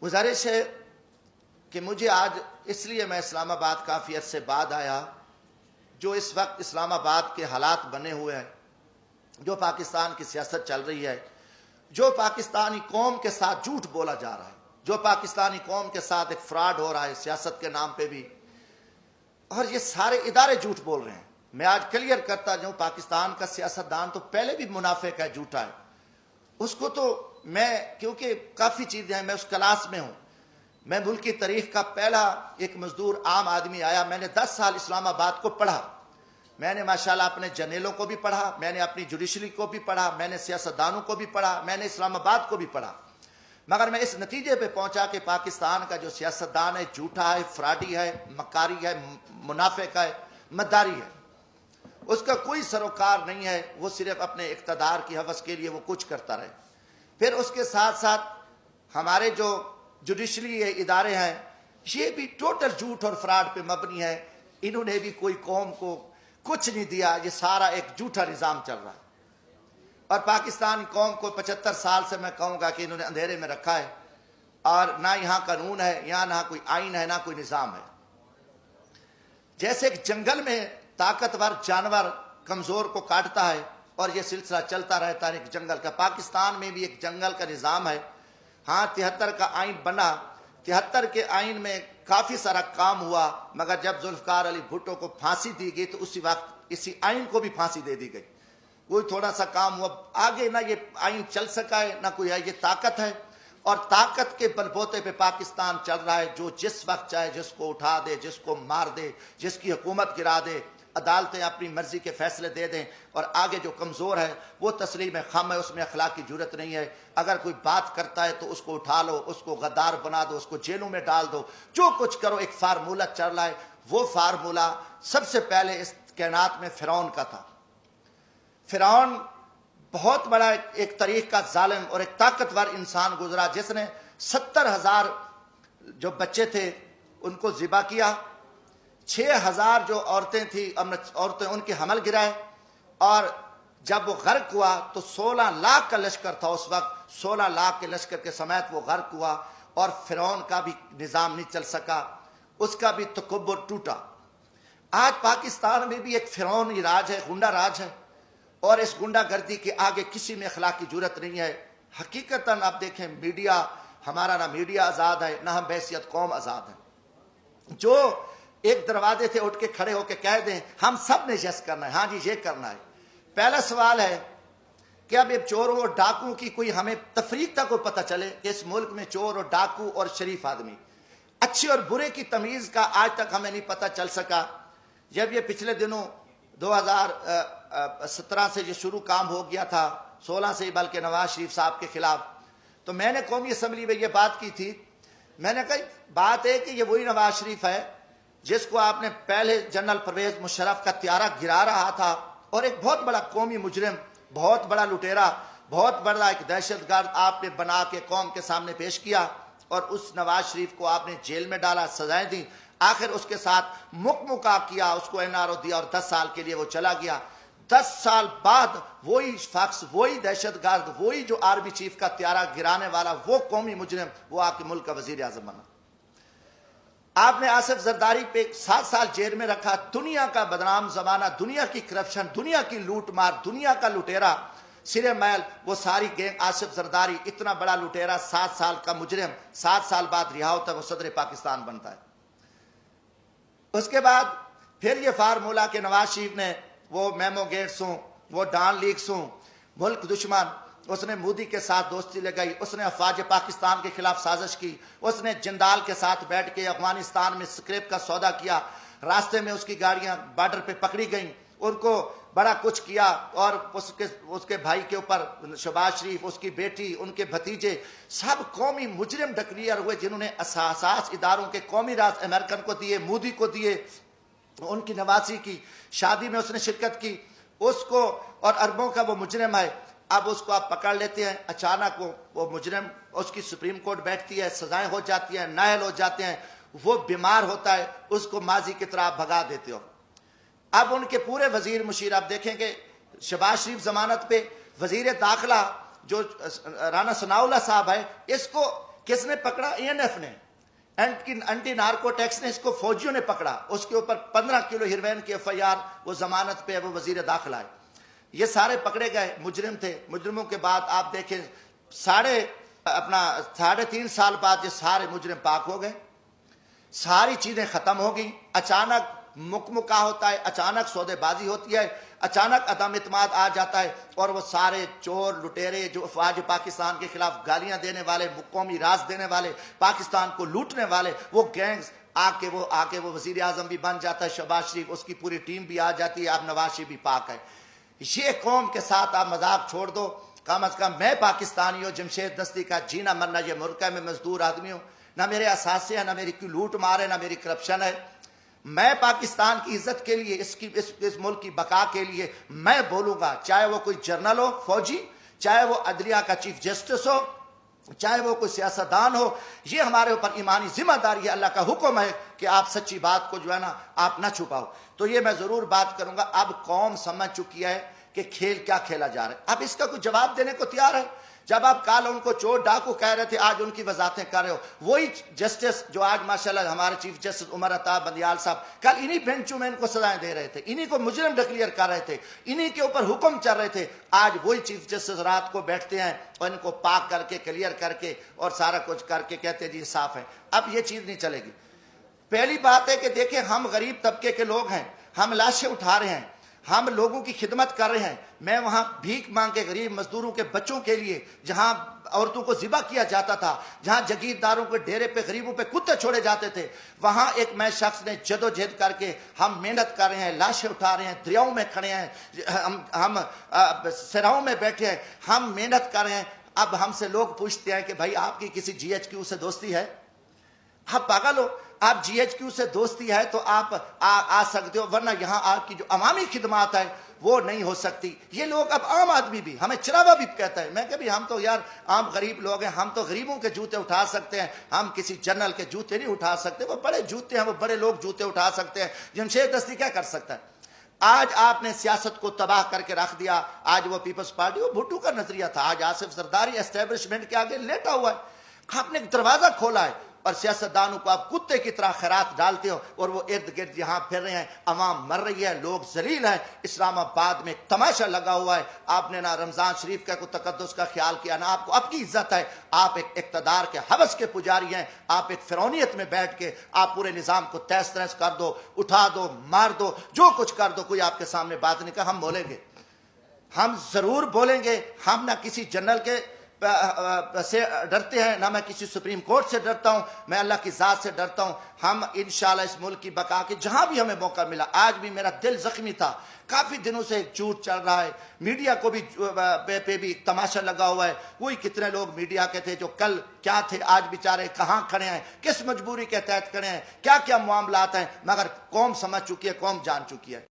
گزارش ہے کہ مجھے آج اس لیے میں اسلام آباد کافی عرصے بعد آیا، جو اس وقت اسلام آباد کے حالات بنے ہوئے ہیں، جو پاکستان کی سیاست چل رہی ہے، جو پاکستانی قوم کے ساتھ جھوٹ بولا جا رہا ہے، جو پاکستانی قوم کے ساتھ ایک فراڈ ہو رہا ہے سیاست کے نام پہ بھی، اور یہ سارے ادارے جھوٹ بول رہے ہیں۔ میں آج کلیئر کرتا جاؤں، پاکستان کا سیاستدان تو پہلے بھی منافق ہے، جھوٹا ہے، اس کو تو میں کیونکہ کافی چیزیں ہیں، میں اس کلاس میں ہوں، میں ملک کی تاریخ کا پہلا ایک مزدور عام آدمی آیا، میں نے 10 سال اسلام آباد کو پڑھا، میں نے ماشاءاللہ اپنے جرنیلوں کو بھی پڑھا، میں نے اپنی جوڈیشری کو بھی پڑھا، میں نے سیاستدانوں کو بھی پڑھا، میں نے اسلام آباد کو بھی پڑھا، مگر میں اس نتیجے پہ پہنچا کہ پاکستان کا جو سیاستدان ہے جھوٹا ہے، فراڈی ہے، مکاری ہے، منافق ہے، مداری ہے، اس کا کوئی سروکار نہیں ہے، وہ صرف اپنے اقتدار کی حوث کے لیے وہ کچھ کرتا رہے۔ پھر اس کے ساتھ ساتھ ہمارے جو جوڈیشری ادارے ہیں یہ بھی ٹوٹل جھوٹ اور فراڈ پہ مبنی ہے، انہوں نے بھی کوئی قوم کو کچھ نہیں دیا، یہ سارا ایک جھوٹا نظام چل رہا ہے، اور پاکستانی قوم کو 75 سال سے میں کہوں گا کہ انہوں نے اندھیرے میں رکھا ہے، اور نہ یہاں قانون ہے، یہاں نہ کوئی آئین ہے، نہ کوئی نظام ہے۔ جیسے ایک جنگل میں طاقتور جانور کمزور کو کاٹتا ہے اور یہ سلسلہ چلتا رہتا ہے ایک جنگل کا، پاکستان میں بھی ایک جنگل کا نظام ہے۔ ہاں 73 کا آئین بنا، 73 کے آئین میں کافی سارا کام ہوا، مگر جب ذوالفقار علی بھٹو کو پھانسی دی گئی تو اسی وقت اسی آئین کو بھی پھانسی دے دی گئی، کوئی تھوڑا سا کام ہوا، آگے نہ یہ آئین چل سکا ہے نہ کوئی ہے، یہ طاقت ہے، اور طاقت کے بل بوتے پہ پاکستان چل رہا ہے، جو جس وقت چاہے جس کو اٹھا دے، جس کو مار دے، جس کی حکومت گرا دے، عدالتیں اپنی مرضی کے فیصلے دے دیں، اور آگے جو کمزور ہے وہ تسلیم خم ہے، اس میں اخلاق کی جرت نہیں ہے، اگر کوئی بات کرتا ہے تو اس کو اٹھا لو، اس کو غدار بنا دو، اس کو جیلوں میں ڈال دو، جو کچھ کرو، ایک فارمولہ چل رہا ہے۔ وہ فارمولہ سب سے پہلے اس کائنات میں فرعون کا تھا۔ فرعون بہت بڑا ایک تاریخ کا ظالم اور ایک طاقتور انسان گزرا، جس نے 70,000 جو بچے تھے ان کو ذبح کیا، 6,000 جو عورتیں تھیں عورتیں ان کے حمل گرائے، اور جب وہ غرق ہوا تو 16 لاکھ کا لشکر تھا اس وقت، 16 لاکھ کے لشکر کے سمیت وہ غرق ہوا، اور فرعون کا بھی نظام نہیں چل سکا، اس کا بھی تکبر ٹوٹا۔ آج پاکستان میں بھی ایک فرعونی راج ہے، غنڈہ راج ہے، اور اس غنڈہ گردی کے آگے کسی میں اخلاق کی جرت نہیں ہے۔ حقیقتاً آپ دیکھیں، میڈیا ہمارا، نہ میڈیا آزاد ہے، نہ ہم بحیثیت قوم آزاد ہیں۔ جو ایک دروازے سے اٹھ کے کھڑے ہو کے کہہ دیں ہم سب نے یس کرنا ہے، ہاں جی یہ کرنا ہے، پہلا سوال ہے کہ اب یہ چوروں اور ڈاکو کی کوئی ہمیں تفریق تک کو پتہ چلے کہ اس ملک میں چور اور ڈاکو اور شریف آدمی، اچھے اور برے کی تمیز کا آج تک ہمیں نہیں پتہ چل سکا۔ جب یہ پچھلے دنوں 2017 سے یہ شروع کام ہو گیا تھا، 16 سے ہی بلکہ نواز شریف صاحب کے خلاف، تو میں نے قومی اسمبلی میں یہ بات کی تھی، میں نے کہا بات ہے کہ یہ وہی نواز شریف ہے جس کو آپ نے پہلے جنرل پرویز مشرف کا طیارہ گرا رہا تھا، اور ایک بہت بڑا قومی مجرم، بہت بڑا لٹیرا، بہت بڑا ایک دہشت گرد آپ نے بنا کے قوم کے سامنے پیش کیا، اور اس نواز شریف کو آپ نے جیل میں ڈالا، سزائیں دی، آخر اس کے ساتھ مکمکا کیا، اس کو NRO دیا، اور 10 سال کے لیے وہ چلا گیا۔ 10 سال بعد وہی شخص، وہی دہشت گرد، وہی جو آرمی چیف کا طیارہ گرانے والا، وہ قومی مجرم، وہ آپ کے ملک کا وزیر اعظم بنا۔ آپ نے آصف زرداری پہ 7 سال جیل میں رکھا، دنیا کا بدنام زمانہ، دنیا کی کرپشن، دنیا کی لوٹ مار، دنیا کا لٹیرا سرے میل، وہ ساری گینگ، آصف زرداری اتنا بڑا لٹیرا، 7 سال کا مجرم، 7 سال بعد رہا ہوتا ہے، وہ صدر پاکستان بنتا ہے۔ اس کے بعد پھر یہ فارمولہ کہ نواز شریف نے وہ میمو گیٹس ہوں، وہ ڈان لیکس ہوں، ملک دشمن، اس نے مودی کے ساتھ دوستی لگائی، اس نے افواج پاکستان کے خلاف سازش کی، اس نے جندال کے ساتھ بیٹھ کے افغانستان میں سکریپ کا سودا کیا، راستے میں اس کی گاڑیاں بارڈر پہ پکڑی گئیں، ان کو بڑا کچھ کیا، اور اس کے بھائی کے اوپر شہباز شریف، اس کی بیٹی، ان کے بھتیجے، سب قومی مجرم ڈکلیئر ہوئے، جنہوں نے اساس اداروں کے قومی راز امریکن کو دیے، مودی کو دیے، ان کی نواسی کی شادی میں اس نے شرکت کی، اس کو، اور اربوں کا وہ مجرم ہے۔ اب اس کو آپ پکڑ لیتے ہیں، اچانک وہ مجرم، اس کی سپریم کورٹ بیٹھتی ہے، سزائیں ہو جاتی ہیں، نااہل ہو جاتے ہیں، وہ بیمار ہوتا ہے، اس کو ماضی کی طرح بھگا دیتے ہو۔ اب ان کے پورے وزیر مشیر، آپ دیکھیں کہ شہباز شریف ضمانت پہ، وزیر داخلہ جو رانا ثناء اللہ صاحب ہے، اس کو کس نے پکڑا؟ ENF نے، اینٹی نارکو ٹیکس نے اس کو فوجیوں نے پکڑا، اس کے اوپر 15 کلو ہیروین کی FIR، وہ ضمانت پہ، وہ وزیر داخلہ ہے، یہ سارے پکڑے گئے، مجرم تھے۔ مجرموں کے بعد آپ دیکھیں 3.5 سال بعد یہ سارے مجرم پاک ہو گئے، ساری چیزیں ختم ہو گئی، اچانک مکمکا ہوتا ہے، اچانک سودے بازی ہوتی ہے، اچانک عدم اعتماد آ جاتا ہے، اور وہ سارے چور لٹیرے جو افواج پاکستان کے خلاف گالیاں دینے والے، قومی راز دینے والے، پاکستان کو لوٹنے والے، وہ گینگز آ کے وہ وزیر اعظم بھی بن جاتا ہے شہباز شریف، اس کی پوری ٹیم بھی آ جاتی ہے، اب نواز شریف بھی پاک ہے۔ یہ قوم کے ساتھ آپ مذاق چھوڑ دو، کم از کم میں پاکستانی ہوں، جمشید دستی کا جینا مرنا یہ ملک ہے، میں مزدور آدمی ہوں، نہ میرے اثاثے ہیں، نہ میری کوئی لوٹ مار ہے، نہ میری کرپشن ہے۔ میں پاکستان کی عزت کے لیے، اس ملک کی بقا کے لیے میں بولوں گا، چاہے وہ کوئی جرنل ہو، فوجی، چاہے وہ عدلیہ کا چیف جسٹس ہو، چاہے وہ کوئی سیاستدان ہو، یہ ہمارے اوپر ایمانی ذمہ داری ہے، اللہ کا حکم ہے کہ آپ سچی بات کو جو ہے نا آپ نہ چھپاؤ۔ تو یہ میں ضرور بات کروں گا، اب قوم سمجھ چکی ہے کہ کھیل کیا کھیلا جا رہا ہے، اب اس کا کوئی جواب دینے کو تیار ہے۔ جب آپ کل ان کو چور ڈاکو کہہ رہے تھے، آج ان کی وضاحتیں کر رہے ہو، وہی جسٹس جو آج ماشاءاللہ ہمارے چیف جسٹس عمر عطا بندیال صاحب کل انہی بینچوں میں ان کو سزائیں دے رہے تھے، انہی کو مجرم ڈکلیئر کر رہے تھے، انہی کے اوپر حکم چل رہے تھے، آج وہی چیف جسٹس رات کو بیٹھتے ہیں اور ان کو پاک کر کے کلیئر کر کے اور سارا کچھ کر کے کہتے ہیں جی صاف ہے۔ اب یہ چیز نہیں چلے گی۔ پہلی بات ہے کہ دیکھیں ہم غریب طبقے کے لوگ ہیں، ہم لاشیں اٹھا رہے ہیں، ہم لوگوں کی خدمت کر رہے ہیں۔ میں وہاں بھیک مانگ کے غریب مزدوروں کے بچوں کے لیے، جہاں عورتوں کو ذبح کیا جاتا تھا، جہاں جگیرداروں کے ڈیرے پہ غریبوں پہ کتے چھوڑے جاتے تھے، وہاں ایک میں شخص نے جدوجہد کر کے ہم محنت کر رہے ہیں، لاشیں اٹھا رہے ہیں، دریاؤں میں کھڑے ہیں، ہم سراؤں میں بیٹھے ہیں، ہم محنت کر رہے ہیں۔ اب ہم سے لوگ پوچھتے ہیں کہ بھائی آپ کی کسی GHQ سے دوستی ہے؟ آپ پاگل ہو؟ آپ GHQ سے دوستی ہے تو آپ آ سکتے ہو، ورنہ یہاں آپ کی جو عوامی خدمات ہے وہ نہیں ہو سکتی۔ یہ لوگ اب عام آدمی بھی ہمیں چراوا بھی کہتا ہے، میں کہ بھی ہم تو یار عام غریب لوگ ہیں، ہم تو غریبوں کے جوتے اٹھا سکتے ہیں، ہم کسی جنرل کے جوتے نہیں اٹھا سکتے، وہ بڑے جوتے ہیں، وہ بڑے لوگ جوتے اٹھا سکتے ہیں، جمشید دستی کیا کر سکتا ہے؟ آج آپ نے سیاست کو تباہ کر کے رکھ دیا۔ آج وہ پیپلز پارٹی، وہ بھٹو کا نظریہ تھا، آج آصف زرداری اسٹیبلشمنٹ کے آگے لیٹا ہوا ہے۔ آپ نے ایک دروازہ کھولا ہے اور سیاستدانوں کو آپ کتے کی طرح خیرات ڈالتے ہو، اور وہ ارد گرد یہاں پھر رہے ہیں، عوام مر رہی ہے، لوگ ذلیل ہیں۔ اسلام آباد میں ایک تماشا لگا ہوا ہے، آپ نے نہ رمضان شریف کا کوئی تقدس کا خیال کیا، نہ آپ کو آپ کی عزت ہے، آپ ایک اقتدار کے حوث کے پجاری ہیں، آپ ایک فرعونیت میں بیٹھ کے آپ پورے نظام کو تہس تہس کر دو، اٹھا دو، مار دو، جو کچھ کر دو، کوئی آپ کے سامنے بات نہیں کہا۔ ہم بولیں گے، ہم ضرور بولیں گے، ہم نہ کسی جنرل کے سے ڈرتے ہیں، نہ میں کسی سپریم کورٹ سے ڈرتا ہوں، میں اللہ کی ذات سے ڈرتا ہوں۔ ہم انشاءاللہ اس ملک کی بقا کے جہاں بھی ہمیں موقع ملا، آج بھی میرا دل زخمی تھا، کافی دنوں سے ایک جھوٹ چل رہا ہے، میڈیا کو بھی پہ بھی تماشا لگا ہوا ہے، وہی کتنے لوگ میڈیا کے تھے جو کل کیا تھے، آج بیچارے کہاں کھڑے ہیں، کس مجبوری کے تحت کھڑے ہیں، کیا کیا معاملات ہیں، مگر قوم سمجھ چکی ہے، قوم جان چکی ہے۔